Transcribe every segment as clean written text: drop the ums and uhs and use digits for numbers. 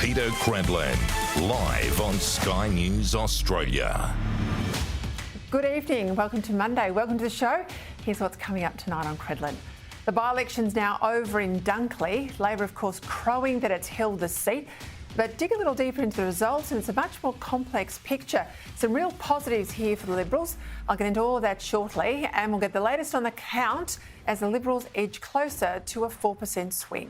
Peter Credlin, live on Sky News Australia. Good evening. Welcome to Monday. Welcome to the show. Here's what's coming up tonight on Credlin. The by-election's now over in Dunkley. Labor, of course, crowing that it's held the seat. But dig a little deeper into the results and it's a much more complex picture. Some real positives here for the Liberals. I'll get into all of that shortly and we'll get the latest on the count as the Liberals edge closer to a 4% swing.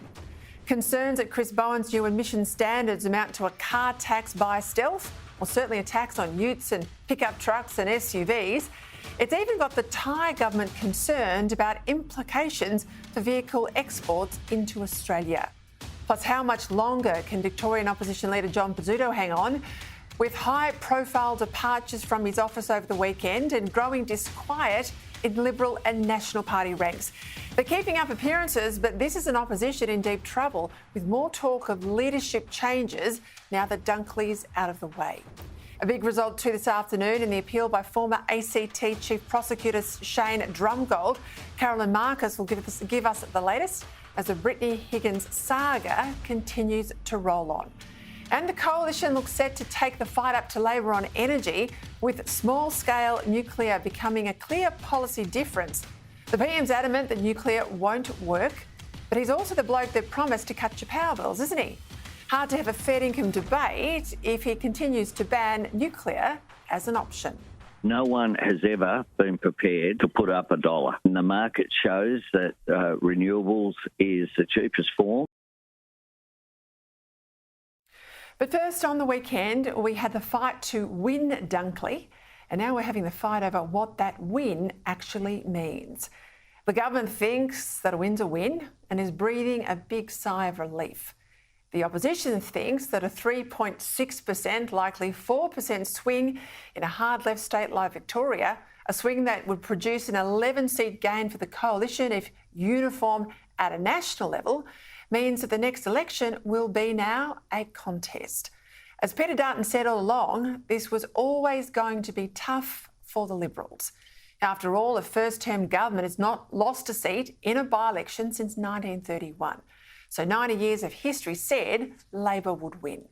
Concerns that Chris Bowen's new emission standards amount to a car tax by stealth, or certainly a tax on utes and pickup trucks and SUVs. It's even got the Thai government concerned about implications for vehicle exports into Australia. Plus, how much longer can Victorian opposition leader John Pizzuto hang on? With high-profile departures from his office over the weekend and growing disquiet in Liberal and National Party ranks. They're keeping up appearances, but this is an opposition in deep trouble, with more talk of leadership changes now that Dunkley's out of the way. A big result too this afternoon in the appeal by former ACT Chief Prosecutor Shane Drumgold. Carolyn Marcus will give us the latest as the Brittany Higgins saga continues to roll on. And the coalition looks set to take the fight up to Labor on energy, with small-scale nuclear becoming a clear policy difference. The PM's adamant that nuclear won't work, but he's also the bloke that promised to cut your power bills, isn't he? Hard to have a fair income debate if he continues to ban nuclear as an option. No one has ever been prepared to put up $1. And the market shows that renewables is the cheapest form. But first, on the weekend, we had the fight to win Dunkley, and now we're having the fight over what that win actually means. The government thinks that a win's a win and is breathing a big sigh of relief. The opposition thinks that a 3.6%, likely 4% swing in a hard left state like Victoria, a swing that would produce an 11-seat gain for the coalition if uniform at a national level, means that the next election will be now a contest. As Peter Dutton said all along, this was always going to be tough for the Liberals. After all, a first-term government has not lost a seat in a by-election since 1931. So 90 years of history said Labor would win.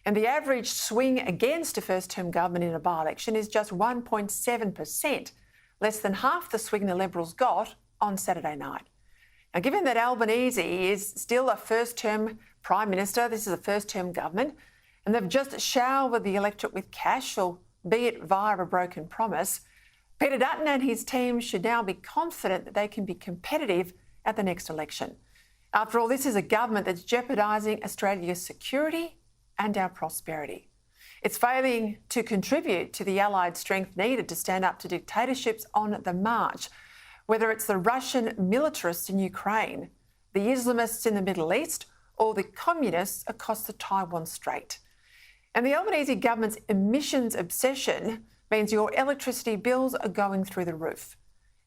And the average swing against a first-term government in a by-election is just 1.7%, less than half the swing the Liberals got on Saturday night. Now, given that Albanese is still a first-term Prime Minister, this is a first-term government, and they've just showered the electorate with cash, albeit via a broken promise, Peter Dutton and his team should now be confident that they can be competitive at the next election. After all, this is a government that's jeopardising Australia's security and our prosperity. It's failing to contribute to the allied strength needed to stand up to dictatorships on the march, whether it's the Russian militarists in Ukraine, the Islamists in the Middle East, or the communists across the Taiwan Strait. And the Albanese government's emissions obsession means your electricity bills are going through the roof.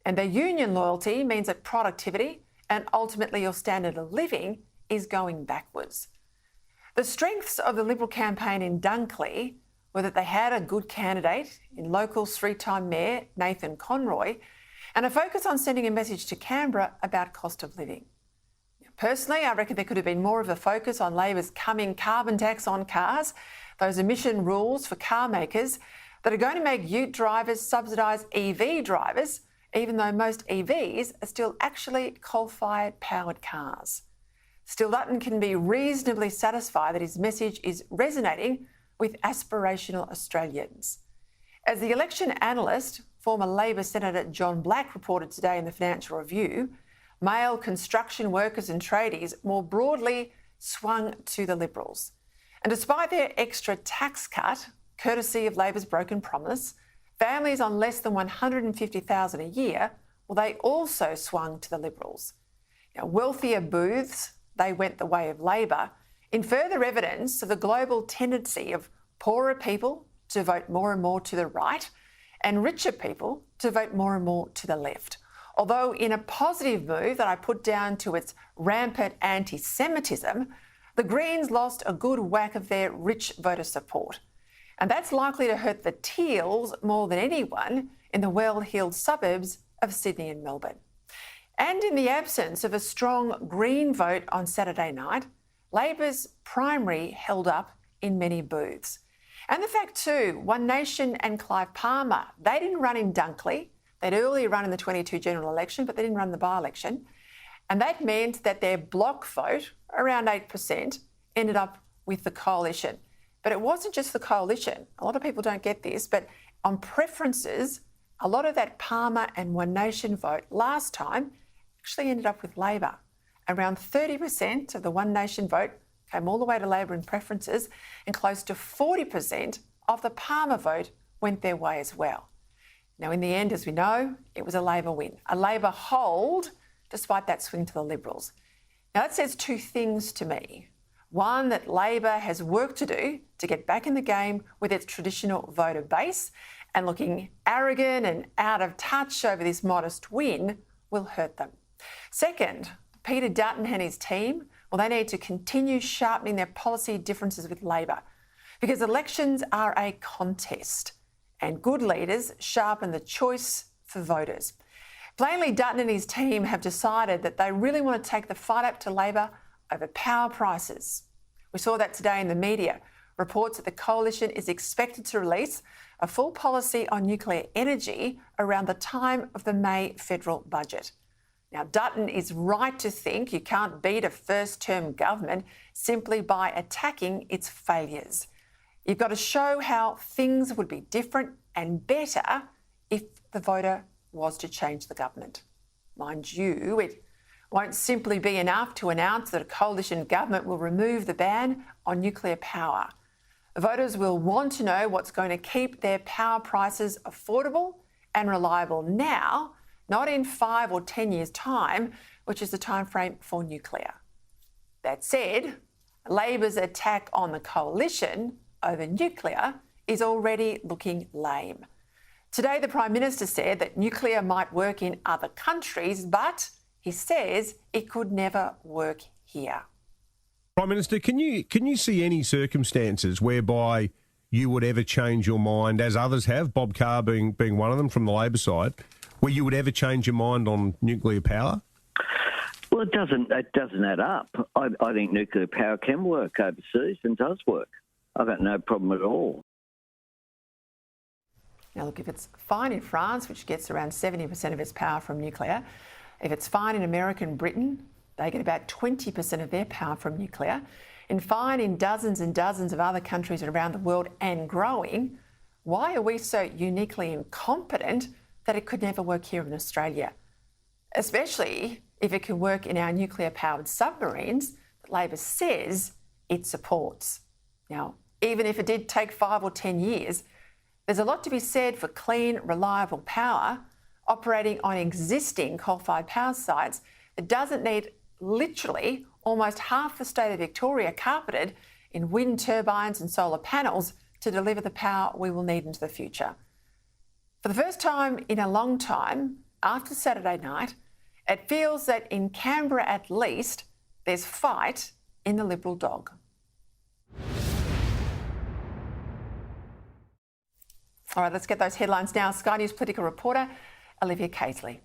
And their union loyalty means that productivity and ultimately your standard of living is going backwards. The strengths of the Liberal campaign in Dunkley were that they had a good candidate in local three-time Mayor Nathan Conroy, and a focus on sending a message to Canberra about cost of living. Personally, I reckon there could have been more of a focus on Labor's coming carbon tax on cars, those emission rules for car makers that are going to make ute drivers subsidise EV drivers, even though most EVs are still actually coal-fired powered cars. Still, Dutton can be reasonably satisfied that his message is resonating with aspirational Australians. As the election analyst, former Labor Senator John Black reported today in the Financial Review, male construction workers and tradies more broadly swung to the Liberals. And despite their extra tax cut, courtesy of Labor's broken promise, families on less than $150,000 a year, well, they also swung to the Liberals. Now, wealthier booths, they went the way of Labor, in further evidence of the global tendency of poorer people to vote more and more to the right, and richer people to vote more and more to the left. Although in a positive move that I put down to its rampant anti-Semitism, the Greens lost a good whack of their rich voter support. And that's likely to hurt the Teals more than anyone in the well-heeled suburbs of Sydney and Melbourne. And in the absence of a strong Green vote on Saturday night, Labor's primary held up in many booths. And the fact too, One Nation and Clive Palmer, they didn't run in Dunkley. They'd earlier run in the 22 general election, but they didn't run the by-election. And that meant that their block vote, around 8%, ended up with the coalition. But it wasn't just the coalition. A lot of people don't get this, but on preferences, a lot of that Palmer and One Nation vote last time actually ended up with Labor. Around 30% of the One Nation vote came all the way to Labor in preferences, and close to 40% of the Palmer vote went their way as well. Now, in the end, as we know, it was a Labor win, a Labor hold, despite that swing to the Liberals. Now, that says two things to me. One, that Labor has work to do to get back in the game with its traditional voter base, and looking arrogant and out of touch over this modest win will hurt them. Second, Peter Dutton and his team, well, they need to continue sharpening their policy differences with Labor, because elections are a contest and good leaders sharpen the choice for voters. Plainly, Dutton and his team have decided that they really want to take the fight up to Labor over power prices. We saw that today in the media. Reports that the coalition is expected to release a full policy on nuclear energy around the time of the May federal budget. Now, Dutton is right to think you can't beat a first-term government simply by attacking its failures. You've got to show how things would be different and better if the voter was to change the government. Mind you, it won't simply be enough to announce that a coalition government will remove the ban on nuclear power. Voters will want to know what's going to keep their power prices affordable and reliable now, not in 5 or 10 years' time, which is the time frame for nuclear. That said, Labor's attack on the coalition over nuclear is already looking lame. Today, the Prime Minister said that nuclear might work in other countries, but he says it could never work here. Prime Minister, can you see any circumstances whereby you would ever change your mind, as others have, Bob Carr being one of them from the Labor side, where you would ever change your mind on nuclear power? Well, it doesn't add up. I think nuclear power can work overseas and does work. I've got no problem at all. Now, look, if it's fine in France, which gets around 70% of its power from nuclear, if it's fine in America and Britain, they get about 20% of their power from nuclear, and fine in dozens and dozens of other countries around the world and growing, why are we so uniquely incompetent that it could never work here in Australia? Especially if it can work in our nuclear-powered submarines that Labor says it supports. Now, even if it did take 5 or 10 years, there's a lot to be said for clean, reliable power operating on existing coal-fired power sites that doesn't need literally almost half the state of Victoria carpeted in wind turbines and solar panels to deliver the power we will need into the future. For the first time in a long time, after Saturday night, it feels that in Canberra at least, there's fight in the Liberal dog. All right, let's get those headlines now. Sky News political reporter Olivia Casely.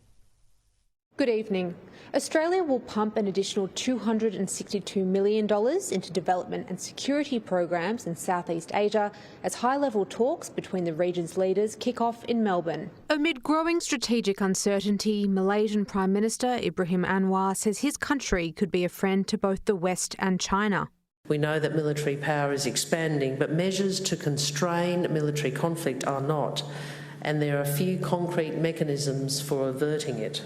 Good evening. Australia will pump an additional $262 million into development and security programs in Southeast Asia as high-level talks between the region's leaders kick off in Melbourne. Amid growing strategic uncertainty, Malaysian Prime Minister Ibrahim Anwar says his country could be a friend to both the West and China. We know that military power is expanding, but measures to constrain military conflict are not, and there are few concrete mechanisms for averting it.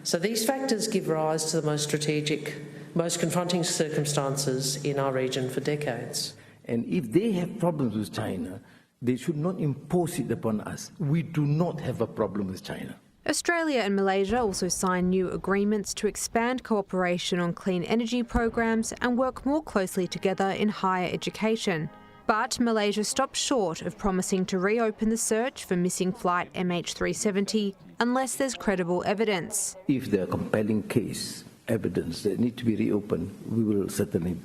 So these factors give rise to the most strategic, most confronting circumstances in our region for decades. And if they have problems with China, they should not impose it upon us. We do not have a problem with China. Australia and Malaysia also signed new agreements to expand cooperation on clean energy programs and work more closely together in higher education. But Malaysia stopped short of promising to reopen the search for missing flight MH370 unless there's credible evidence. If there are compelling case evidence that need to be reopened, we will certainly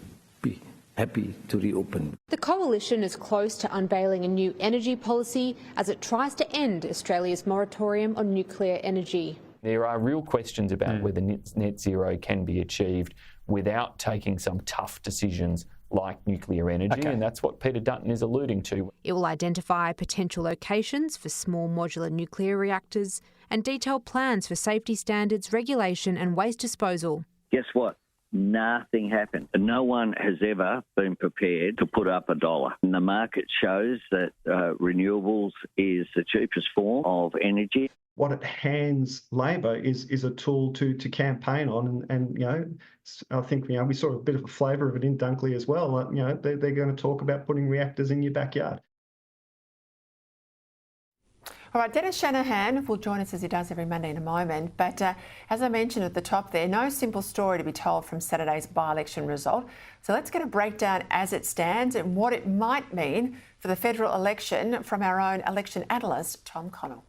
be happy to reopen. The coalition is close to unveiling a new energy policy as it tries to end Australia's moratorium on nuclear energy. There are real questions about whether net zero can be achieved without taking some tough decisions like nuclear energy, and that's what Peter Dutton is alluding to. It will identify potential locations for small modular nuclear reactors and detail plans for safety standards, regulation and waste disposal. Guess what? Nothing happened. No one has ever been prepared to put up a dollar. And the market shows that renewables is the cheapest form of energy. What it hands Labor is a tool to campaign on, and I think we saw a bit of a flavour of it in Dunkley as well. They're going to talk about putting reactors in your backyard. All right, Dennis Shanahan will join us as he does every Monday in a moment. But as I mentioned at the top there, no simple story to be told from Saturday's by-election result. So let's get a breakdown as it stands and what it might mean for the federal election from our own election analyst, Tom Connell.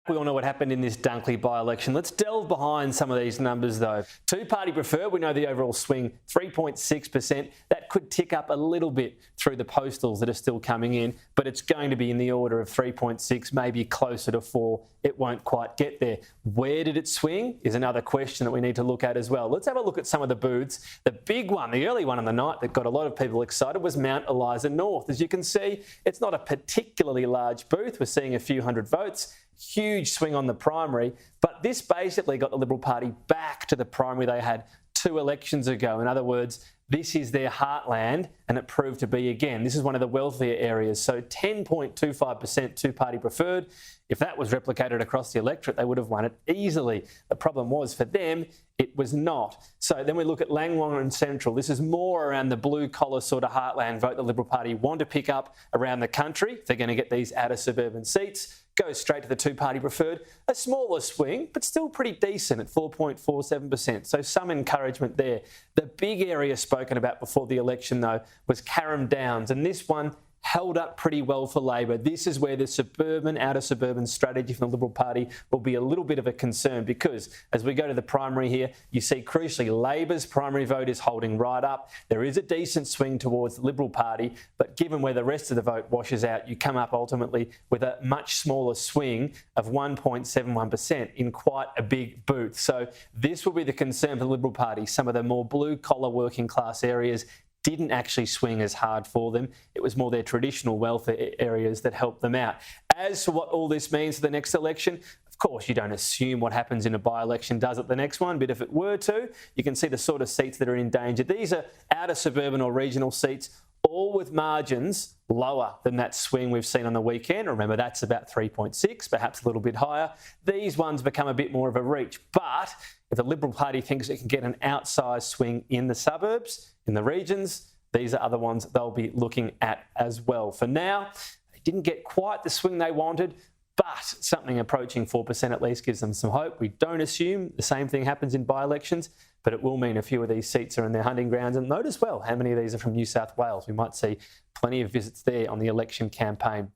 We all know what happened in this Dunkley by-election. Let's delve behind some of these numbers, though. Two-party preferred, we know the overall swing, 3.6%. That could tick up a little bit through the postals that are still coming in, but it's going to be in the order of 3.6, maybe closer to 4. It won't quite get there. Where did it swing is another question that we need to look at as well. Let's have a look at some of the booths. The big one, the early one on the night that got a lot of people excited was Mount Eliza North. As you can see, it's not a particularly large booth. We're seeing a few hundred votes. Huge swing on the primary, but this basically got the Liberal Party back to the primary they had 2 elections ago. In other words, this is their heartland, and it proved to be again. This is one of the wealthier areas, so 10.25% two-party preferred. If that was replicated across the electorate, they would have won it easily. The problem was for them, it was not. So then we look at Langwong and Central. This is more around the blue-collar sort of heartland vote the Liberal Party want to pick up around the country. If they're going to get these outer suburban seats, go straight to the two-party preferred. A smaller swing, but still pretty decent at 4.47%. So some encouragement there. The big area spoken about before the election, though, was Carrum Downs, and this one held up pretty well for Labor. This is where the suburban, outer suburban strategy from the Liberal Party will be a little bit of a concern, because as we go to the primary here, you see crucially Labor's primary vote is holding right up. There is a decent swing towards the Liberal Party, but given where the rest of the vote washes out, you come up ultimately with a much smaller swing of 1.71% in quite a big booth. So this will be the concern for the Liberal Party. Some of the more blue-collar working class areas didn't actually swing as hard for them. It was more their traditional welfare areas that helped them out. As for what all this means for the next election, of course, you don't assume what happens in a by-election does at the next one, but if it were to, you can see the sort of seats that are in danger. These are outer suburban or regional seats, all with margins lower than that swing we've seen on the weekend. Remember, that's about 3.6, perhaps a little bit higher. These ones become a bit more of a reach. But if the Liberal Party thinks it can get an outsized swing in the suburbs, in the regions, these are other ones they'll be looking at as well. For now, they didn't get quite the swing they wanted, but something approaching 4% at least gives them some hope. We don't assume the same thing happens in by-elections, but it will mean a few of these seats are in their hunting grounds. And note as well how many of these are from New South Wales. We might see plenty of visits there on the election campaign.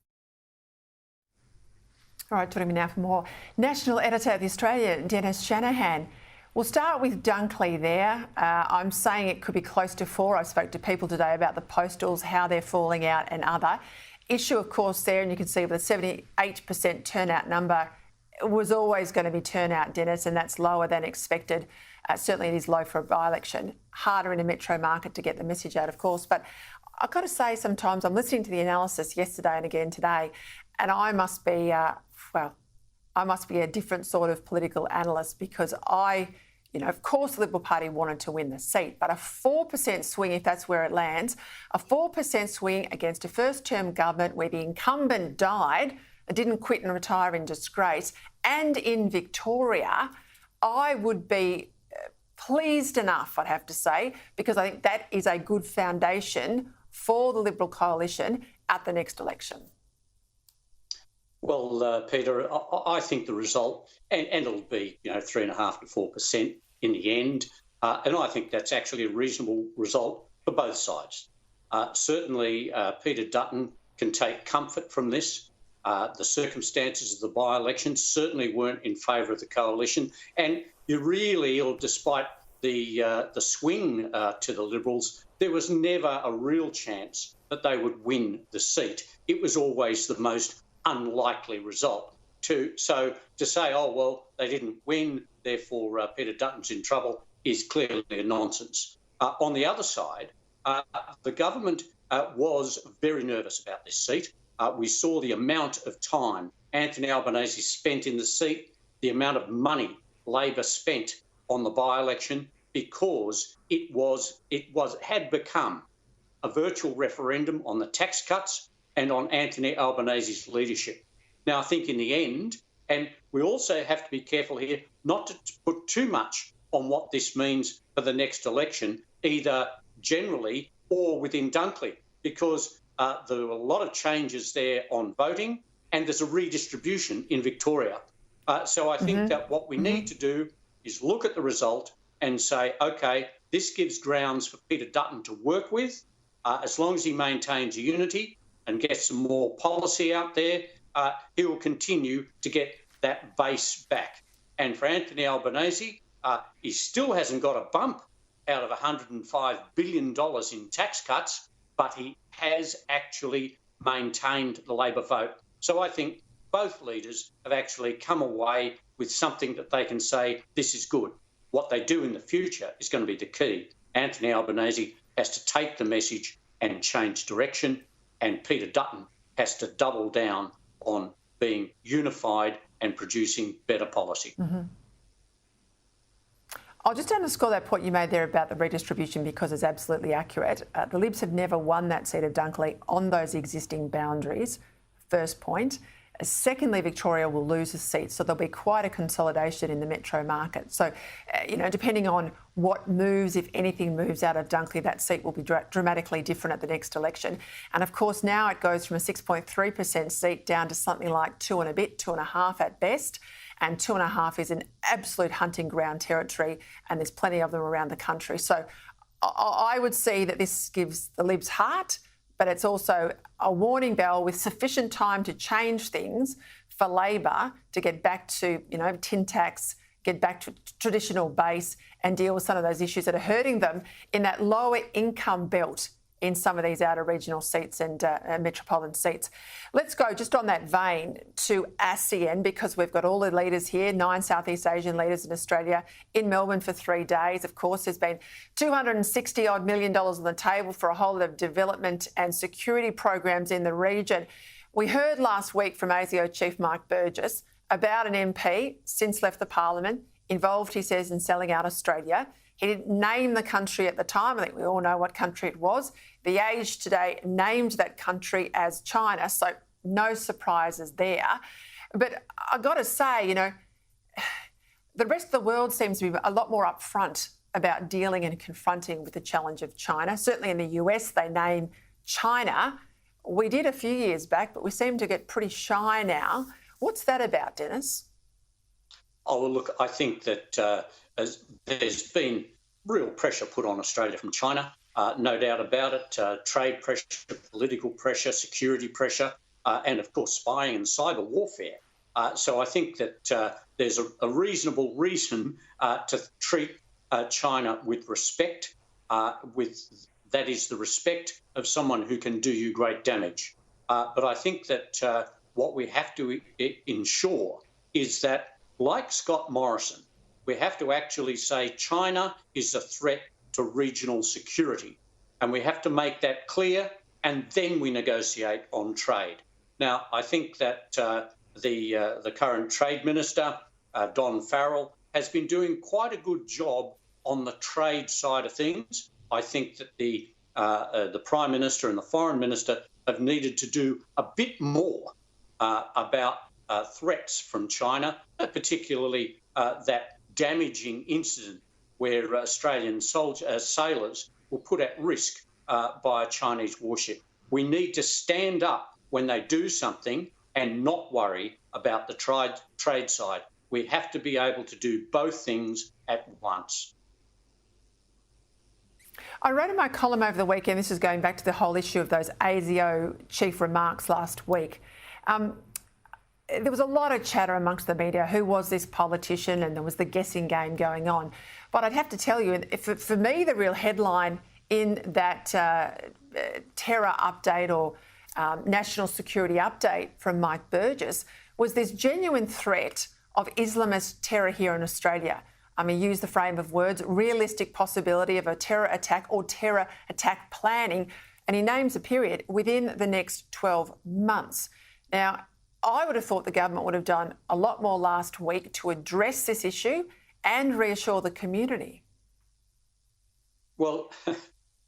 All right, joining me now for more. National Editor of The Australian, Dennis Shanahan. We'll start with Dunkley there. I'm saying it could be close to 4. I spoke to people today about the postals, how they're falling out and other. Issue, of course, there, and you can see with a 78% turnout number, it was always going to be turnout, Dennis, and that's lower than expected. Certainly it is low for a by-election. Harder in a metro market to get the message out, of course. But I've got to say sometimes I'm listening to the analysis yesterday and again today, and I must be, I must be a different sort of political analyst, because of course the Liberal Party wanted to win the seat, but a 4% swing, if that's where it lands, a 4% swing against a first-term government where the incumbent died and didn't quit and retire in disgrace, and in Victoria, I would be pleased enough, I'd have to say, because I think that is a good foundation for the Liberal coalition at the next election. Well, Peter, I think the result, and it'll be 3.5% to 4% in the end, and I think that's actually a reasonable result for both sides. Certainly, Peter Dutton can take comfort from this. The circumstances of the by-election certainly weren't in favour of the coalition, and despite the swing to the Liberals, there was never a real chance that they would win the seat. It was always the most unlikely result. to say, oh, well, they didn't win, therefore Peter Dutton's in trouble, is clearly a nonsense. On the other side, the government was very nervous about this seat. We saw the amount of time Anthony Albanese spent in the seat, the amount of money Labor spent on the by-election, because it had become a virtual referendum on the tax cuts and on Anthony Albanese's leadership. Now, I think in the end, and we also have to be careful here not to put too much on what this means for the next election, either generally or within Dunkley, because there are a lot of changes there on voting, and there's a redistribution in Victoria. So I think that what we need to do is look at the result and say, OK, this gives grounds for Peter Dutton to work with, as long as he maintains unity and gets some more policy out there, he will continue to get that base back. And for Anthony Albanese, he still hasn't got a bump out of $105 billion in tax cuts, but he has actually maintained the Labor vote. So I think both leaders have actually come away with something that they can say, this is good. What they do in the future is going to be the key. Anthony Albanese has to take the message and change direction, and Peter Dutton has to double down on being unified and producing better policy. I'll just underscore that point you made there about the redistribution, because it's absolutely accurate. The Libs have never won that seat of Dunkley on those existing boundaries, first point. Secondly, Victoria will lose a seat, so there'll be quite a consolidation in the metro market. So, depending on what moves, if anything moves out of Dunkley, that seat will be dramatically different at the next election. And of course, now it goes from a 6.3% seat down to something like 2.5 at best. And 2.5 is an absolute hunting ground territory, and there's plenty of them around the country. So I would see that this gives the Libs heart, but it's also a warning bell with sufficient time to change things for Labor to get back to, tin tax, get back to traditional base and deal with some of those issues that are hurting them in that lower income belt in some of these outer regional seats and metropolitan seats. Let's go just on that vein to ASEAN, because we've got all the leaders here, 9 Southeast Asian leaders in Australia, in Melbourne for 3 days. Of course, there's been $260 million on the table for a whole lot of development and security programs in the region. We heard last week from ASIO Chief Mike Burgess about an MP, since left the Parliament, involved, he says, in selling out Australia. He didn't name the country at the time. I think we all know what country it was. The Age today named that country as China, so no surprises there. But I've got to say, the rest of the world seems to be a lot more upfront about dealing and confronting with the challenge of China. Certainly in the US, they name China. We did a few years back, but we seem to get pretty shy now. What's that about, Dennis? Oh, well, look, I think that there's been real pressure put on Australia from China, no doubt about it. Trade pressure, political pressure, security pressure, and of course spying and cyber warfare. So I think that there's a reasonable reason to treat China with respect, that is the respect of someone who can do you great damage. But I think that what we have to ensure is that, like Scott Morrison, we have to actually say China is a threat to regional security. And we have to make that clear, and then we negotiate on trade. Now, I think that the current Trade Minister, Don Farrell, has been doing quite a good job on the trade side of things. I think that the Prime Minister and the Foreign Minister have needed to do a bit more about threats from China, particularly that damaging incident where Australian sailors were put at risk by a Chinese warship. We need to stand up when they do something and not worry about the trade side. We have to be able to do both things at once. I wrote in my column over the weekend, this is going back to the whole issue of those ASIO chief remarks last week. There was a lot of chatter amongst the media. Who was this politician? And there was the guessing game going on. But I'd have to tell you, for me, the real headline in that terror update or national security update from Mike Burgess was this genuine threat of Islamist terror here in Australia. He used the frame of words, realistic possibility of a terror attack or terror attack planning, and he names a period within the next 12 months. Now, I would have thought the government would have done a lot more last week to address this issue and reassure the community. Well,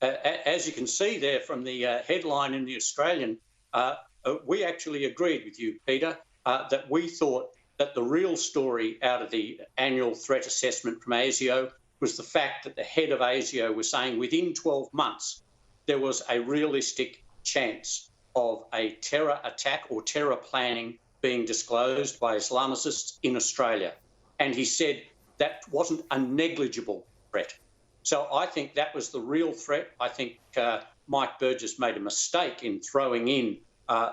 as you can see there from the headline in The Australian, we actually agreed with you, Peter, that we thought that the real story out of the annual threat assessment from ASIO was the fact that the head of ASIO was saying within 12 months there was a realistic chance of a terror attack or terror planning being disclosed by Islamicists in Australia. And he said that wasn't a negligible threat. So I think that was the real threat. I think Mike Burgess made a mistake in throwing in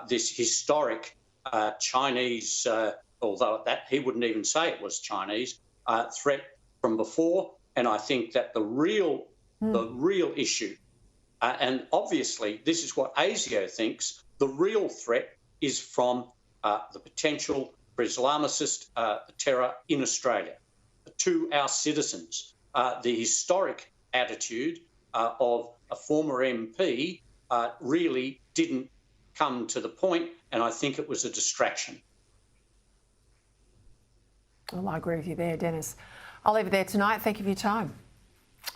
this historic Chinese, although that he wouldn't even say it was Chinese, threat from before. And I think that the real issue, and obviously this is what ASIO thinks, the real threat is from the potential for Islamicist terror in Australia to our citizens. The historic attitude of a former MP really didn't come to the point, and I think it was a distraction. Well, I agree with you there, Dennis. I'll leave it there tonight. Thank you for your time.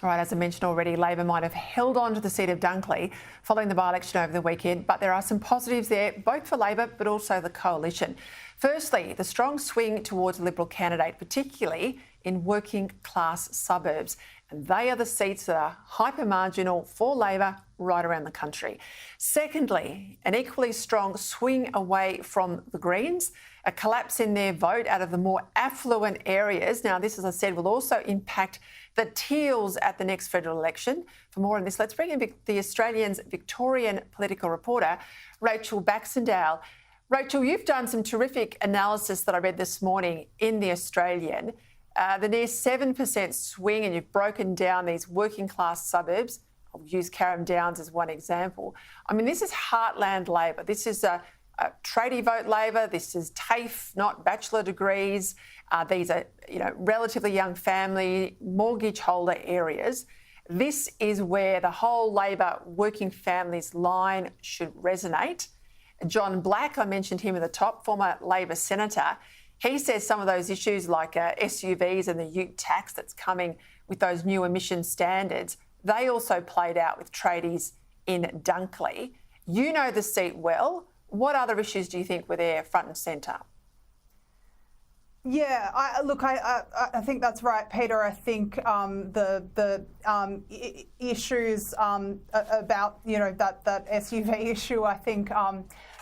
All right, as I mentioned already, Labor might have held on to the seat of Dunkley following the by-election over the weekend, but there are some positives there, both for Labor but also the coalition. Firstly, the strong swing towards a Liberal candidate, particularly in working-class suburbs. And they are the seats that are hyper-marginal for Labor right around the country. Secondly, an equally strong swing away from the Greens, a collapse in their vote out of the more affluent areas. Now, this, as I said, will also impact the Teals at the next federal election. For more on this, let's bring in the Australian's Victorian political reporter, Rachel Baxendale. Rachel, you've done some terrific analysis that I read this morning in The Australian. The near 7% swing, and you've broken down these working class suburbs. I'll use Carrum Downs as one example. I mean, this is heartland Labor. This is a tradie vote Labor. This is TAFE, not bachelor degrees. These are, relatively young family, mortgage holder areas. This is where the whole Labor working families line should resonate. John Black, I mentioned him at the top, former Labor senator. He says some of those issues like SUVs and the ute tax that's coming with those new emission standards, they also played out with tradies in Dunkley. You know the seat well. What other issues do you think were there front and centre? Yeah, I think that's right, Peter. I think the issues about that SUV issue, I think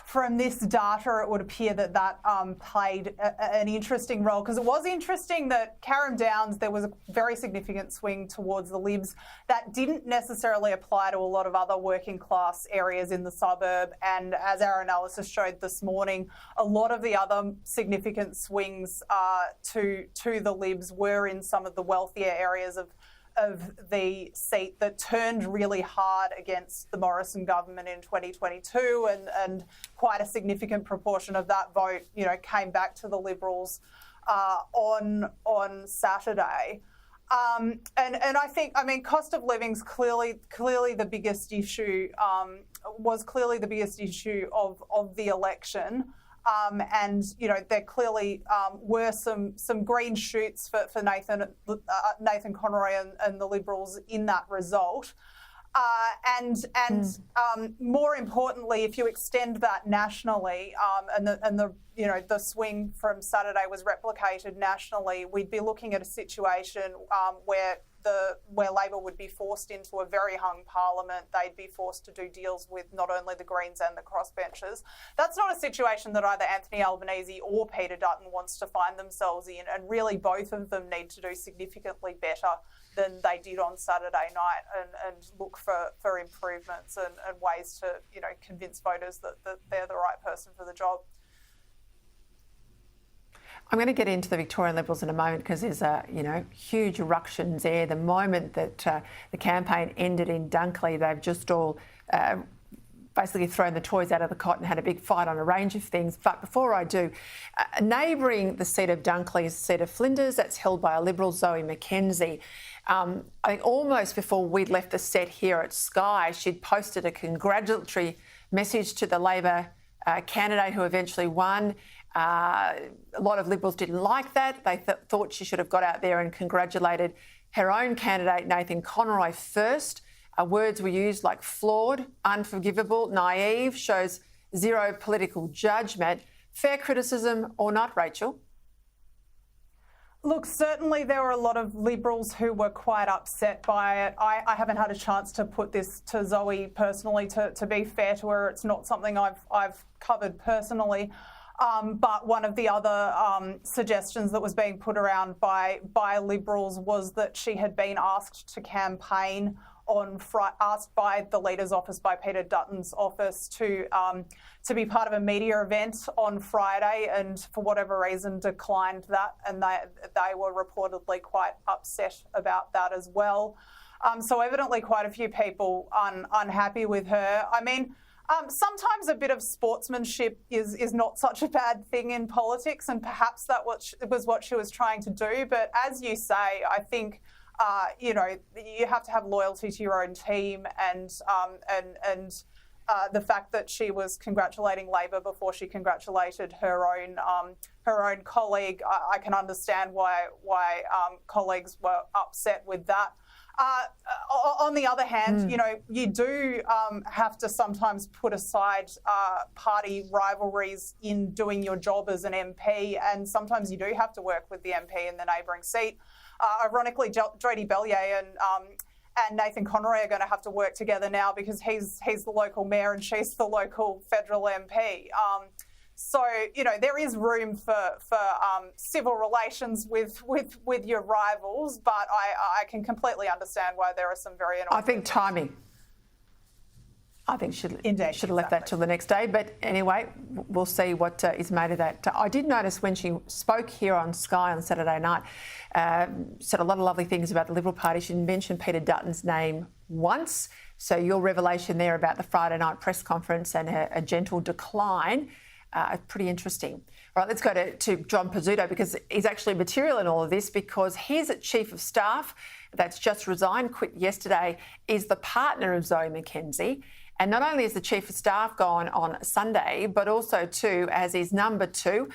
from this data it would appear that played an interesting role, because it was interesting that Carrum Downs, there was a very significant swing towards the Libs that didn't necessarily apply to a lot of other working class areas in the suburb, and as our analysis showed this morning, a lot of the other significant swings to the Libs were in some of the wealthier areas of the seat that turned really hard against the Morrison government in 2022, and quite a significant proportion of that vote, came back to the Liberals on Saturday. And I think, cost of living's clearly the biggest issue, was clearly the biggest issue of the election. And there clearly were some green shoots for Nathan Conroy and the Liberals in that result. More importantly, if you extend that nationally, and the swing from Saturday was replicated nationally, we'd be looking at a situation where Labor would be forced into a very hung parliament. They'd be forced to do deals with not only the Greens and the crossbenchers. That's not a situation that either Anthony Albanese or Peter Dutton wants to find themselves in, and really both of them need to do significantly better than they did on Saturday night, and look for improvements and ways to convince voters that they're the right person for the job. I'm going to get into the Victorian Liberals in a moment, because there's huge ructions there. The moment that the campaign ended in Dunkley, they've just all basically thrown the toys out of the cot and had a big fight on a range of things. But before I do, neighbouring the seat of Dunkley is the seat of Flinders. That's held by a Liberal, Zoe McKenzie. I think almost before we'd left the set here at Sky, she'd posted a congratulatory message to the Labor candidate who eventually won. A lot of Liberals didn't like that. They thought she should have got out there and congratulated her own candidate, Nathan Conroy, first. Words were used like flawed, unforgivable, naive, shows zero political judgment. Fair criticism or not, Rachel? Look, certainly there were a lot of Liberals who were quite upset by it. I haven't had a chance to put this to Zoe personally. To be fair to her, it's not something I've covered personally. But one of the other suggestions that was being put around by Liberals was that she had been asked to campaign asked by the Leader's office, by Peter Dutton's office, to be part of a media event on Friday, and for whatever reason declined that, and they were reportedly quite upset about that as well. So evidently quite a few people unhappy with her. I mean, sometimes a bit of sportsmanship is not such a bad thing in politics, and perhaps that was what she was trying to do. But as you say, I think you have to have loyalty to your own team, and the fact that she was congratulating Labor before she congratulated her own colleague, I can understand why colleagues were upset with that. On the other hand, you do have to sometimes put aside party rivalries in doing your job as an MP, and sometimes you do have to work with the MP in the neighbouring seat. Ironically, Jodie Bellier and Nathan Conroy are going to have to work together now because he's the local mayor and she's the local federal MP. So, there is room for civil relations with your rivals, but I can completely understand why there are some very annoying... I think timing. I think should have left that till the next day. But anyway, we'll see what is made of that. I did notice when she spoke here on Sky on Saturday night, said a lot of lovely things about the Liberal Party. She mentioned Peter Dutton's name once. So your revelation there about the Friday night press conference and a gentle decline, pretty interesting. All right, let's go to John Pizzuto, because he's actually material in all of this, because his Chief of Staff that's just resigned, quit yesterday, is the partner of Zoe McKenzie. And not only is the Chief of Staff gone on Sunday, but also too, as his number two,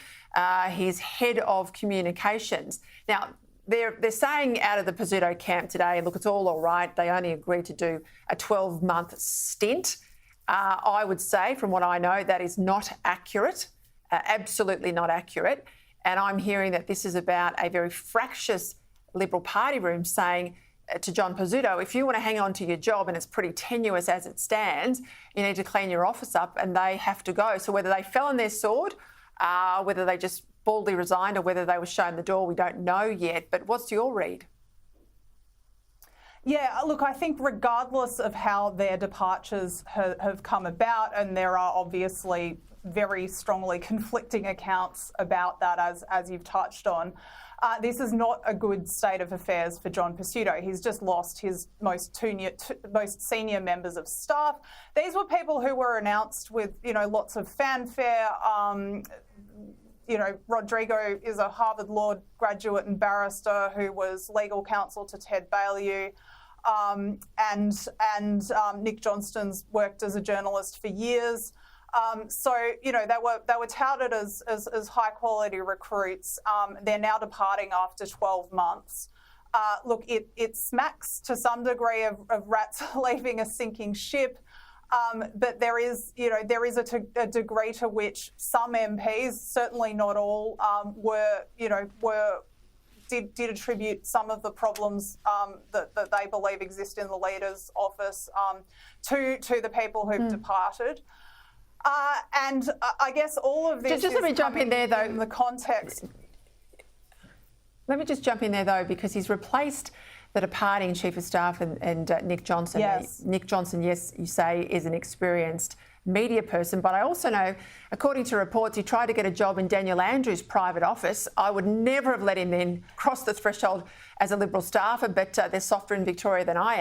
his head of communications. Now, they're saying out of the Pizzuto camp today, look, it's all right. They only agreed to do a 12-month stint. I would say, from what I know, that is not accurate, absolutely not accurate. And I'm hearing that this is about a very fractious Liberal Party room saying to John Pizzuto, if you want to hang on to your job and it's pretty tenuous as it stands, you need to clean your office up, and they have to go. So whether they fell on their sword, whether they just baldly resigned, or whether they were shown the door, we don't know yet. But what's your read? Yeah, look, I think regardless of how their departures have come about, and there are obviously very strongly conflicting accounts about that, as you've touched on, this is not a good state of affairs for John Pizzuto. He's just lost his most senior members of staff. These were people who were announced with, lots of fanfare. Rodrigo is a Harvard Law graduate and barrister who was legal counsel to Ted Baillieu. And Nick Johnston's worked as a journalist for years. So they were touted as high quality recruits. They're now departing after 12 months. Look, it smacks to some degree of rats leaving a sinking ship. But there is a degree to which some MPs, certainly not all, did attribute some of the problems that they believe exist in the Leader's office to the people who've departed. And I guess all of this just let me jump in there, though. In the context. Let me just jump in there, though, because he's replaced the departing Chief of Staff and Nick Johnson. Yes. Nick Johnson, yes, you say, is an experienced media person, but I also know, according to reports, he tried to get a job in Daniel Andrews' private office. I would never have let him then cross the threshold as a Liberal staffer, but they're softer in Victoria than I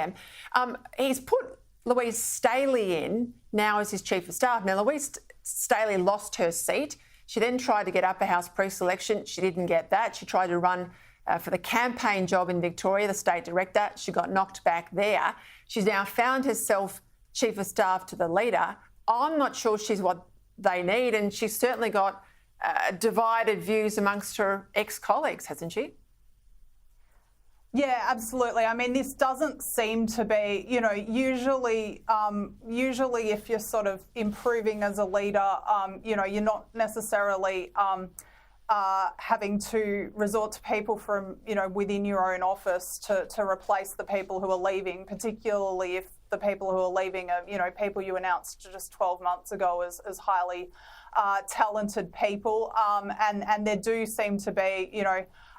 am. He's put Louise Staley in now as his Chief of Staff. Now, Louise Staley lost her seat. She then tried to get upper house pre-selection. She didn't get that. She tried to run for the campaign job in Victoria, the State Director. She got knocked back there. She's now found herself Chief of Staff to the leader. I'm not sure she's what they need, and she's certainly got divided views amongst her ex-colleagues, hasn't she? Yeah, absolutely. I mean, this doesn't seem to be, usually if you're sort of improving as a leader, you're not necessarily having to resort to people from, within your own office to replace the people who are leaving, particularly if the people who are leaving are, people you announced just 12 months ago as highly talented people. And there do seem to be,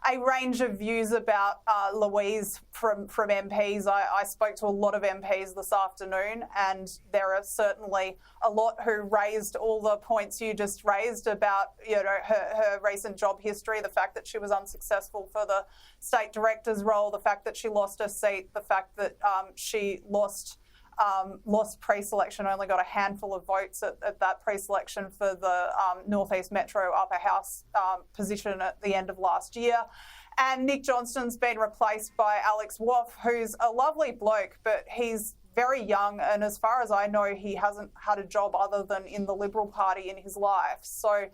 a range of views about Louise from MPs. I spoke to a lot of MPs this afternoon, and there are certainly a lot who raised all the points you just raised about her recent job history, the fact that she was unsuccessful for the State Director's role, the fact that she lost her seat, the fact that she lost pre-selection, only got a handful of votes at that pre-selection for the North East Metro upper house position at the end of last year. And Nick Johnston's been replaced by Alex Woff, who's a lovely bloke, but he's very young, and as far as I know, he hasn't had a job other than in the Liberal Party in his life. So,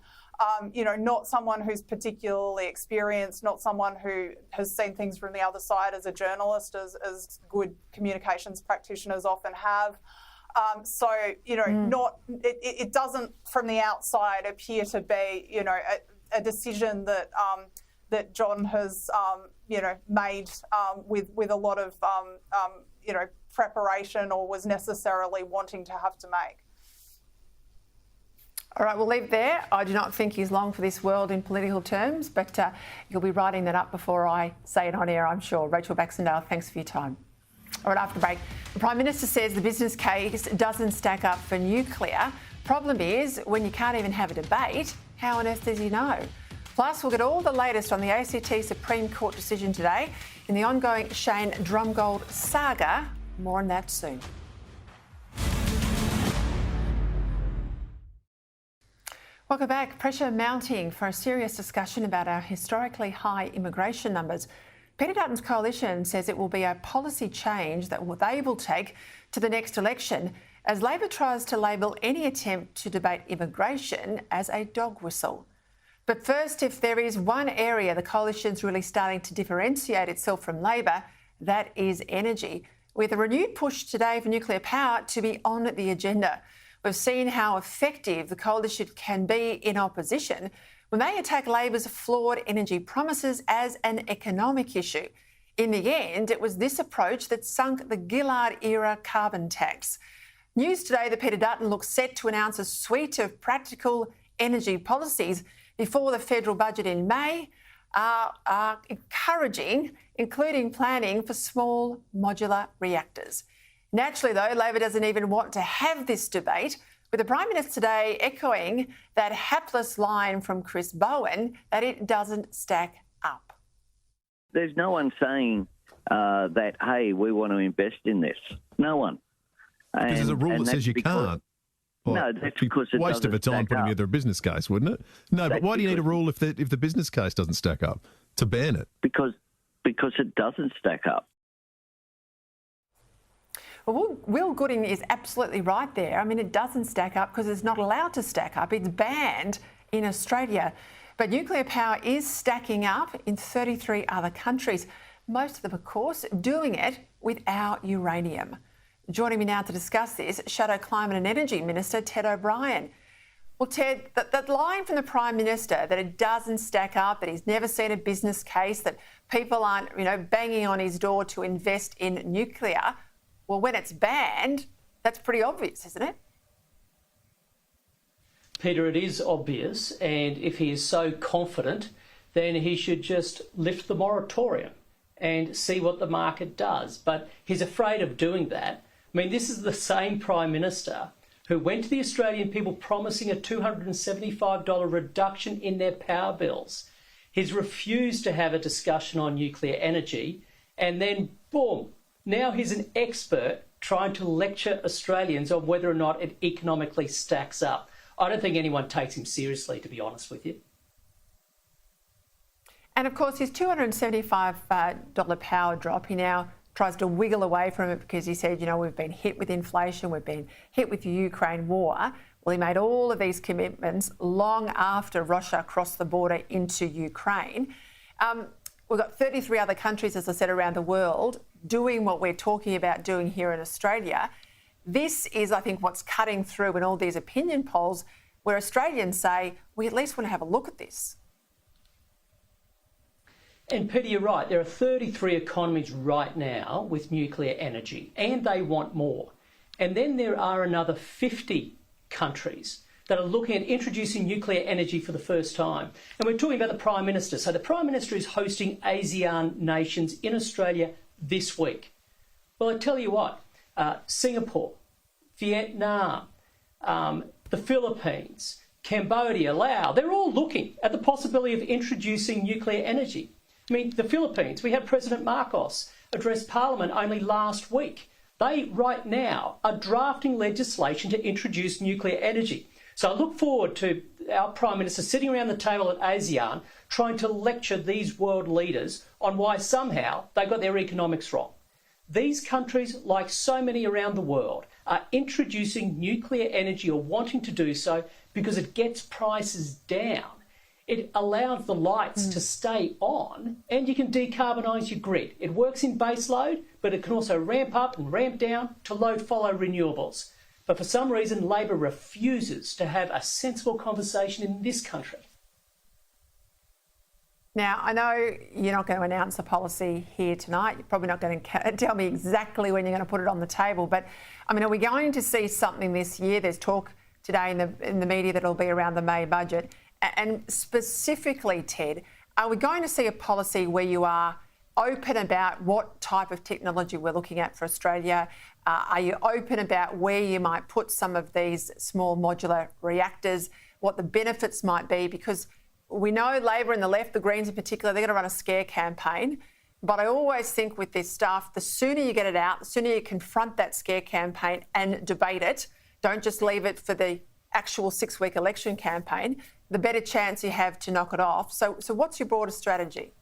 not someone who's particularly experienced, not someone who has seen things from the other side as a journalist, as good communications practitioners often have. It doesn't from the outside appear to be, a decision that that John has, made with a lot of, preparation or was necessarily wanting to have to make. All right, we'll leave it there. I do not think he's long for this world in political terms, but you'll be writing that up before I say it on air, I'm sure. Rachel Baxendale, thanks for your time. All right, after the break, the Prime Minister says the business case doesn't stack up for nuclear. Problem is, when you can't even have a debate, how on earth does he know? Plus, we'll get all the latest on the ACT Supreme Court decision today in the ongoing Shane Drumgold saga. More on that soon. Welcome back. Pressure mounting for a serious discussion about our historically high immigration numbers. Peter Dutton's coalition says it will be a policy change that they will take to the next election as Labor tries to label any attempt to debate immigration as a dog whistle. But first, if there is one area the coalition's really starting to differentiate itself from Labor, that is energy, with a renewed push today for nuclear power to be on the agenda. We've seen how effective the coalition can be in opposition when they attack Labor's flawed energy promises as an economic issue. In the end, it was this approach that sunk the Gillard-era carbon tax. News today that Peter Dutton looks set to announce a suite of practical energy policies before the federal budget in May are encouraging, including planning for small modular reactors. Naturally, though, Labor doesn't even want to have this debate, with the Prime Minister today echoing that hapless line from Chris Bowen that it doesn't stack up. There's no one saying that, hey, we want to invest in this. No one. Because there's a rule that says you can't. No, that's because it waste of a time putting together a business case, wouldn't it? No, but why do you need a rule if the business case doesn't stack up to ban it? Because it doesn't stack up. Well, Will Gooding is absolutely right there. I mean, it doesn't stack up because it's not allowed to stack up. It's banned in Australia. But nuclear power is stacking up in 33 other countries, most of them, of course, doing it without uranium. Joining me now to discuss this, Shadow Climate and Energy Minister Ted O'Brien. Well, Ted, that line from the Prime Minister that it doesn't stack up, that he's never seen a business case, that people aren't, banging on his door to invest in nuclear, well, when it's banned, that's pretty obvious, isn't it? Peter, it is obvious, and if he is so confident, then he should just lift the moratorium and see what the market does. But he's afraid of doing that. I mean, this is the same Prime Minister who went to the Australian people promising a $275 reduction in their power bills. He's refused to have a discussion on nuclear energy, and then, boom, now he's an expert trying to lecture Australians on whether or not it economically stacks up. I don't think anyone takes him seriously, to be honest with you. And of course, his $275 power drop, he now tries to wiggle away from it because he said, you know, we've been hit with inflation, we've been hit with the Ukraine war. Well, he made all of these commitments long after Russia crossed the border into Ukraine. We've got 33 other countries, as I said, around the world doing what we're talking about doing here in Australia. This is, I think, what's cutting through in all these opinion polls where Australians say, we at least want to have a look at this. And Peter, you're right. There are 33 economies right now with nuclear energy, and they want more. And then there are another 50 countries that are looking at introducing nuclear energy for the first time. And we're talking about the Prime Minister. So the Prime Minister is hosting ASEAN nations in Australia this week. Well, I tell you what, Singapore, Vietnam, the Philippines, Cambodia, Laos, they're all looking at the possibility of introducing nuclear energy. I mean, the Philippines, we had President Marcos address Parliament only last week. They, right now, are drafting legislation to introduce nuclear energy. So I look forward to our Prime Minister sitting around the table at ASEAN trying to lecture these world leaders on why somehow they got their economics wrong. These countries, like so many around the world, are introducing nuclear energy or wanting to do so because it gets prices down. It allows the lights to stay on and you can decarbonise your grid. It works in base load, but it can also ramp up and ramp down to load follow renewables. But for some reason, Labor refuses to have a sensible conversation in this country. Now, I know you're not going to announce a policy here tonight. You're probably not going to tell me exactly when you're going to put it on the table. But, I mean, are we going to see something this year? There's talk today in the media that it'll be around the May budget. And specifically, Ted, are we going to see a policy where you are open about what type of technology we're looking at for Australia? Are you open about where you might put some of these small modular reactors, what the benefits might be? Because we know Labor and the left, the Greens in particular, they're going to run a scare campaign. But I always think with this stuff, the sooner you get it out, the sooner you confront that scare campaign and debate it, don't just leave it for the actual 6-week election campaign, the better chance you have to knock it off. So what's your broader strategy?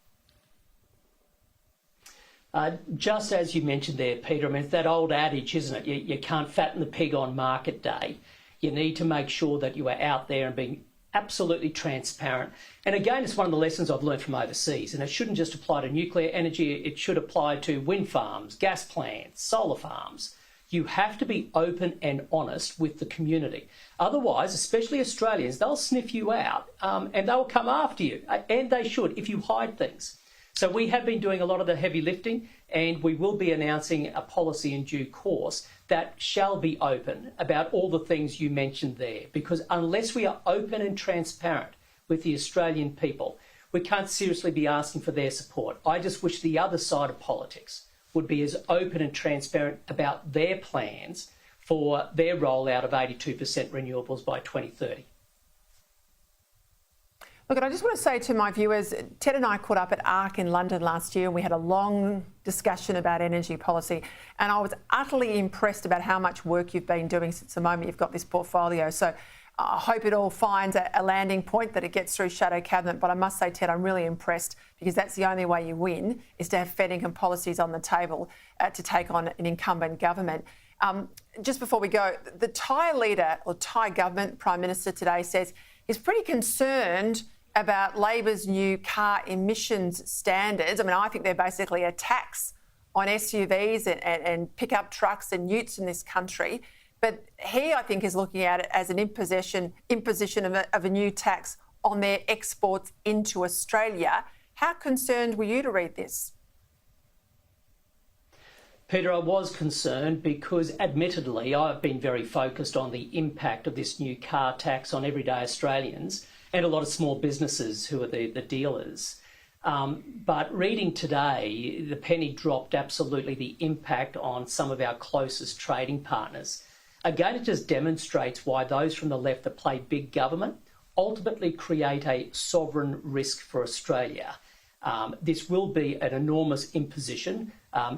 Just as you mentioned there, Peter, I mean, it's that old adage, isn't it? You can't fatten the pig on market day. You need to make sure that you are out there and being absolutely transparent. And again, it's one of the lessons I've learned from overseas, and it shouldn't just apply to nuclear energy, it should apply to wind farms, gas plants, solar farms. You have to be open and honest with the community. Otherwise, especially Australians, they'll sniff you out and they'll come after you, and they should, if you hide things. So we have been doing a lot of the heavy lifting, and we will be announcing a policy in due course that shall be open about all the things you mentioned there, because unless we are open and transparent with the Australian people, we can't seriously be asking for their support. I just wish the other side of politics would be as open and transparent about their plans for their rollout of 82% renewables by 2030. Look, I just want to say to my viewers, Ted and I caught up at ARC in London last year and we had a long discussion about energy policy, and I was utterly impressed about how much work you've been doing since the moment you've got this portfolio. So I hope it all finds a landing point, that it gets through shadow cabinet. But I must say, Ted, I'm really impressed, because that's the only way you win, is to have fair income policies on the table to take on an incumbent government. Just before we go, the Thai leader, or Thai government Prime Minister today, says he's pretty concerned about Labor's new car emissions standards. I mean, I think they're basically a tax on SUVs and pickup trucks and utes in this country. But he, I think, is looking at it as an imposition of a new tax on their exports into Australia. How concerned were you to read this? Peter, I was concerned because, admittedly, I've been very focused on the impact of this new car tax on everyday Australians and a lot of small businesses who are the dealers. But reading today, the penny dropped absolutely the impact on some of our closest trading partners. Again, it just demonstrates why those from the left that play big government ultimately create a sovereign risk for Australia. This will be an enormous imposition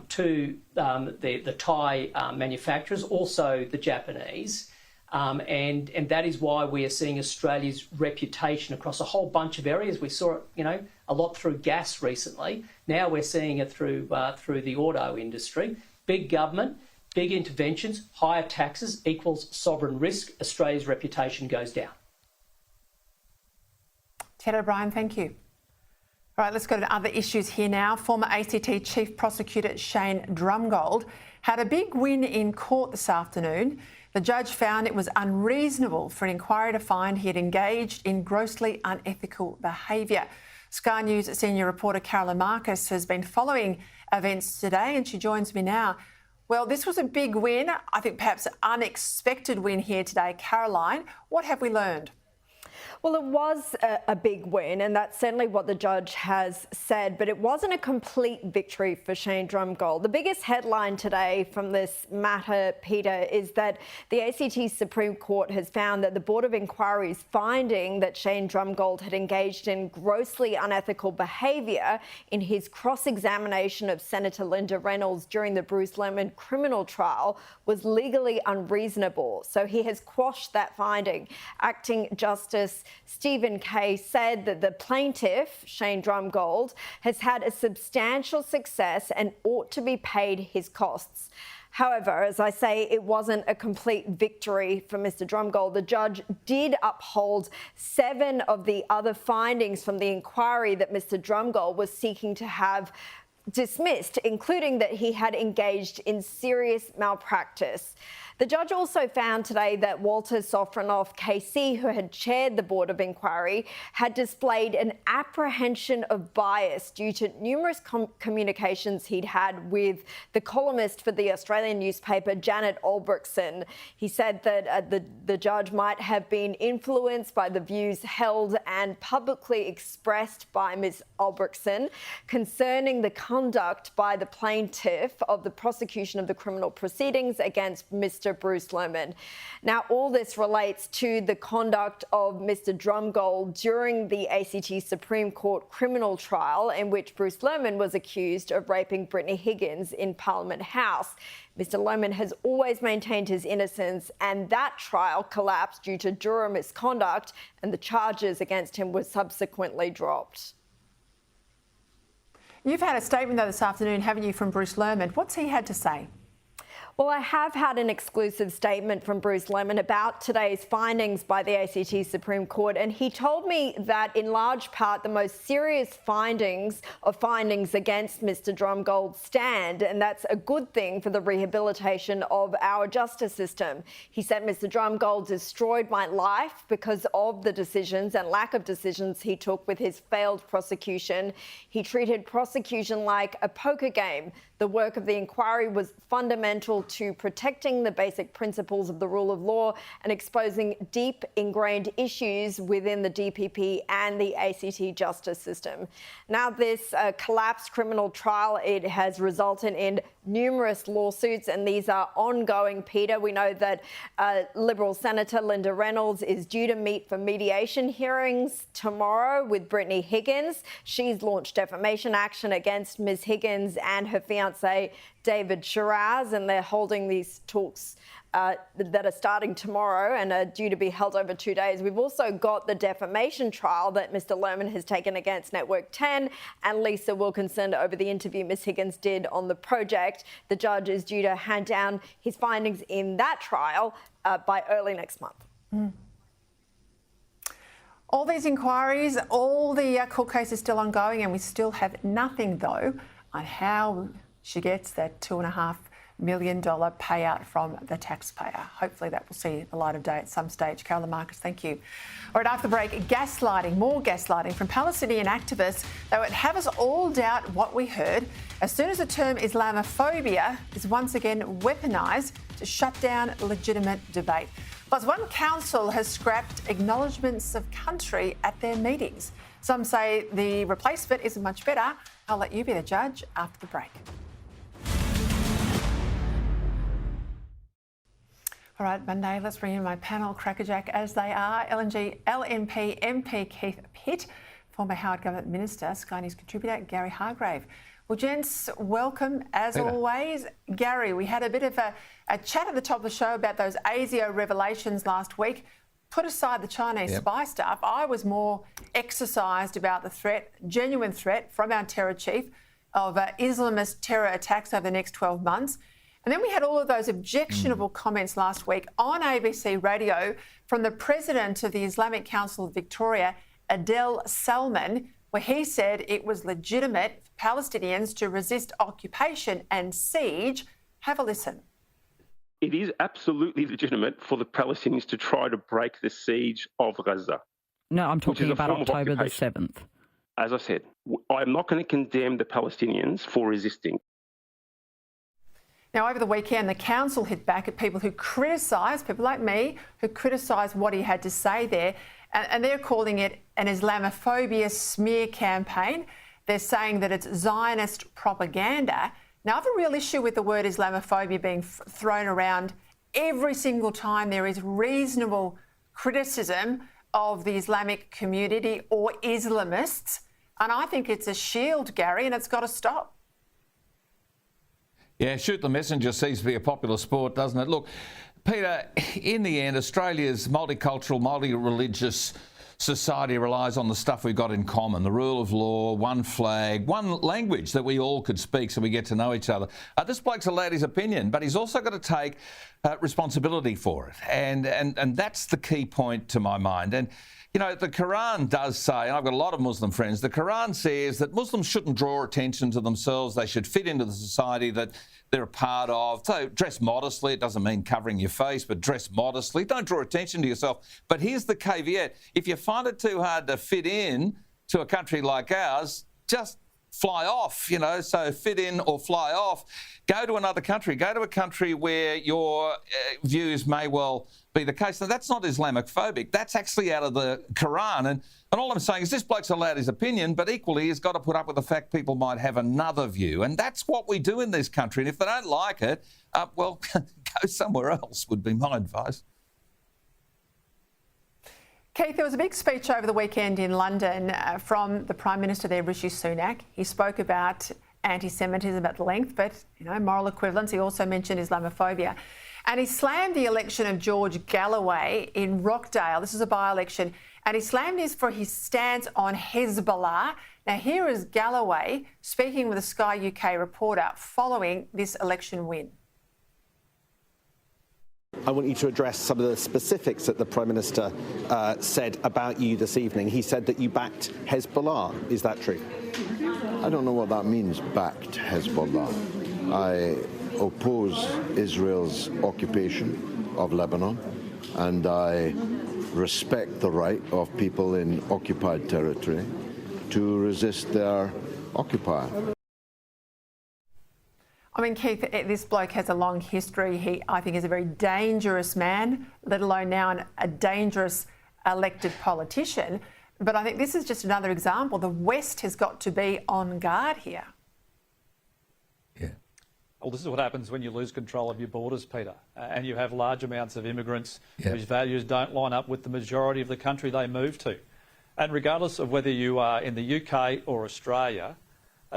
to the Thai manufacturers, also the Japanese. And that is why we are seeing Australia's reputation across a whole bunch of areas. We saw it, a lot through gas recently. Now we're seeing it through the auto industry. Big government, big interventions, higher taxes equals sovereign risk. Australia's reputation goes down. Ted O'Brien, thank you. All right, let's go to other issues here now. Former ACT Chief Prosecutor Shane Drumgold had a big win in court this afternoon. The judge found it was unreasonable for an inquiry to find he had engaged in grossly unethical behaviour. Sky News senior reporter Caroline Marcus has been following events today and she joins me now. Well, this was a big win, I think perhaps an unexpected win here today. Caroline, what have we learned? Well, it was a big win, and that's certainly what the judge has said, but it wasn't a complete victory for Shane Drumgold. The biggest headline today from this matter, Peter, is that the ACT Supreme Court has found that the Board of Inquiry's finding that Shane Drumgold had engaged in grossly unethical behaviour in his cross-examination of Senator Linda Reynolds during the Bruce Lerman criminal trial was legally unreasonable. So he has quashed that finding. Acting Justice Stephen Kay said that the plaintiff, Shane Drumgold, has had a substantial success and ought to be paid his costs. However, as I say, it wasn't a complete victory for Mr. Drumgold. The judge did uphold 7 of the other findings from the inquiry that Mr. Drumgold was seeking to have dismissed, including that he had engaged in serious malpractice. The judge also found today that Walter Sofronoff KC, who had chaired the Board of Inquiry, had displayed an apprehension of bias due to numerous communications he'd had with the columnist for the Australian newspaper, Janet Albrechtsen. He said that the judge might have been influenced by the views held and publicly expressed by Ms. Albrechtsen concerning the conduct by the plaintiff of the prosecution of the criminal proceedings against Mr. Bruce Lerman. Now, all this relates to the conduct of Mr. Drumgold during the ACT Supreme Court criminal trial in which Bruce Lerman was accused of raping Brittany Higgins in Parliament House. Mr. Lerman has always maintained his innocence, and that trial collapsed due to juror misconduct, and the charges against him were subsequently dropped. You've had a statement, though, this afternoon, haven't you, from Bruce Lerman? What's he had to say? Well, I have had an exclusive statement from Bruce Lerman about today's findings by the ACT Supreme Court, and he told me that in large part the most serious findings against Mr. Drumgold stand, and that's a good thing for the rehabilitation of our justice system. He said Mr. Drumgold destroyed my life because of the decisions and lack of decisions he took with his failed prosecution. He treated prosecution like a poker game. The work of the inquiry was fundamental to protecting the basic principles of the rule of law and exposing deep ingrained issues within the DPP and the ACT justice system. Now, this collapsed criminal trial, it has resulted in numerous lawsuits, and these are ongoing, Peter. We know that Liberal Senator Linda Reynolds is due to meet for mediation hearings tomorrow with Brittany Higgins. She's launched defamation action against Ms. Higgins and her fiancé David Shiraz, and they're holding these talks that are starting tomorrow and are due to be held over 2 days. We've also got the defamation trial that Mr. Lerman has taken against Network 10 and Lisa Wilkinson over the interview Ms. Higgins did on The Project. The judge is due to hand down his findings in that trial by early next month. Mm. All these inquiries, all the court cases still ongoing, and we still have nothing, though, on how she gets that $2.5 million payout from the taxpayer. Hopefully that will see the light of day at some stage. Caroline Marcus, thank you. All right, after the break, gaslighting, more gaslighting from Palestinian activists that would have us all doubt what we heard as soon as the term Islamophobia is once again weaponised to shut down legitimate debate. Plus, one council has scrapped acknowledgements of country at their meetings. Some say the replacement isn't much better. I'll let you be the judge after the break. All right, Monday, let's bring in my panel, crackerjack as they are. LNP MP Keith Pitt, former Howard Government Minister, Sky News contributor Gary Hargrave. Well, gents, welcome as always. Gary, we had a bit of a chat at the top of the show about those ASIO revelations last week. Put aside the Chinese spy stuff, I was more exercised about the threat, genuine threat from our terror chief of Islamist terror attacks over the next 12 months. And then we had all of those objectionable comments last week on ABC radio from the president of the Islamic Council of Victoria, Adel Salman, where he said it was legitimate for Palestinians to resist occupation and siege. Have a listen. It is absolutely legitimate for the Palestinians to try to break the siege of Gaza. No, I'm talking about October the 7th. As I said, I'm not going to condemn the Palestinians for resisting. Now, over the weekend, the council hit back at people who criticised, people like me, who criticised what he had to say there. And they're calling it an Islamophobia smear campaign. They're saying that it's Zionist propaganda. Now, I have a real issue with the word Islamophobia being thrown around every single time there is reasonable criticism of the Islamic community or Islamists. And I think it's a shield, Gary, and it's got to stop. Yeah, shoot the messenger seems to be a popular sport, doesn't it? Look, Peter, in the end, Australia's multicultural, multi-religious society relies on the stuff we've got in common, the rule of law, one flag, one language that we all could speak so we get to know each other. This bloke's allowed his opinion, but he's also got to take responsibility for it. And that's the key point to my mind. And, you know, the Quran does say, and I've got a lot of Muslim friends, the Quran says that Muslims shouldn't draw attention to themselves. They should fit into the society that they're a part of. So dress modestly. It doesn't mean covering your face, but dress modestly. Don't draw attention to yourself. But here's the caveat. If you find it too hard to fit in to a country like ours, just fly off, you know, so fit in or fly off. Go to another country. Go to a country where your views may well be the case. Now, that's not Islamophobic. That's actually out of the Quran. And all I'm saying is this bloke's allowed his opinion, but equally he's got to put up with the fact people might have another view. And that's what we do in this country. And if they don't like it, well, go somewhere else would be my advice. Keith, there was a big speech over the weekend in London from the Prime Minister there, Rishi Sunak. He spoke about anti-Semitism at length, but, you know, moral equivalence. He also mentioned Islamophobia. And he slammed the election of George Galloway in Rockdale. This is a by-election. And he slammed this for his stance on Hezbollah. Now, here is Galloway speaking with a Sky UK reporter following this election win. I want you to address some of the specifics that the Prime Minister said about you this evening. He said that you backed Hezbollah. Is that true? I don't know what that means, backed Hezbollah. I oppose Israel's occupation of Lebanon, and I respect the right of people in occupied territory to resist their occupier. I mean, Keith, this bloke has a long history. He, I think, is a very dangerous man, let alone now a dangerous elected politician. But I think this is just another example. The West has got to be on guard here. Yeah. Well, this is what happens when you lose control of your borders, Peter, and you have large amounts of immigrants whose values don't line up with the majority of the country they move to. And regardless of whether you are in the UK or Australia,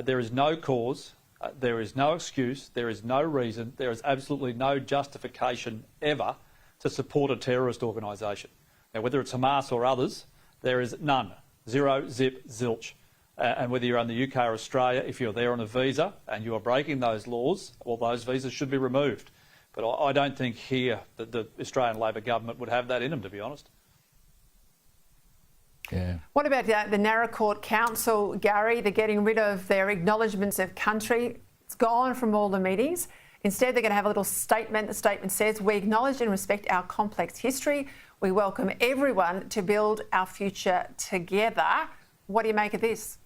there is no cause, there is no excuse, there is no reason, there is absolutely no justification ever to support a terrorist organisation. Now, whether it's Hamas or others, there is none. Zero, zip, zilch. And whether you're in the UK or Australia, if you're there on a visa and you are breaking those laws, well, those visas should be removed. But I don't think here that the Australian Labor government would have that in them, to be honest. Yeah. What about the Narracourt Council, Gary? They're getting rid of their acknowledgements of country. It's gone from all the meetings. Instead, they're going to have a little statement. The statement says, "We acknowledge and respect our complex history. We welcome everyone to build our future together." What do you make of this?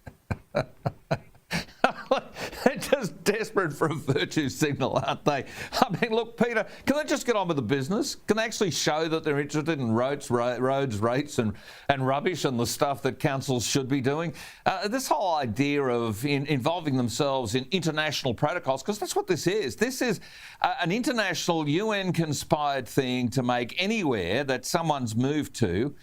They're just desperate for a virtue signal, aren't they? I mean, look, Peter, can they just get on with the business? Can they actually show that they're interested in roads, rates and rubbish and the stuff that councils should be doing? This whole idea of involving themselves in international protocols, because that's what this is. This is an international UN-conspired thing to make anywhere that someone's moved to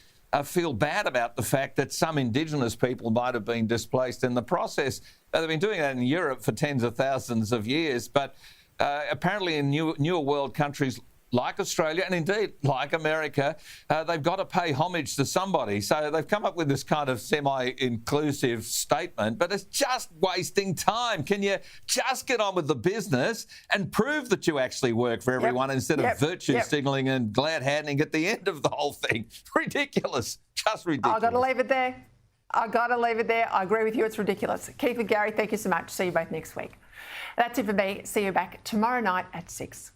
feel bad about the fact that some Indigenous people might have been displaced in the process. They've been doing that in Europe for tens of thousands of years, but apparently in newer world countries like Australia and indeed like America, they've got to pay homage to somebody. So they've come up with this kind of semi-inclusive statement, but it's just wasting time. Can you just get on with the business and prove that you actually work for everyone instead of virtue signalling and glad-handing at the end of the whole thing? Ridiculous. Just ridiculous. I've got to leave it there. I agree with you. It's ridiculous. Keith and Gary, thank you so much. See you both next week. That's it for me. See you back tomorrow night at 6.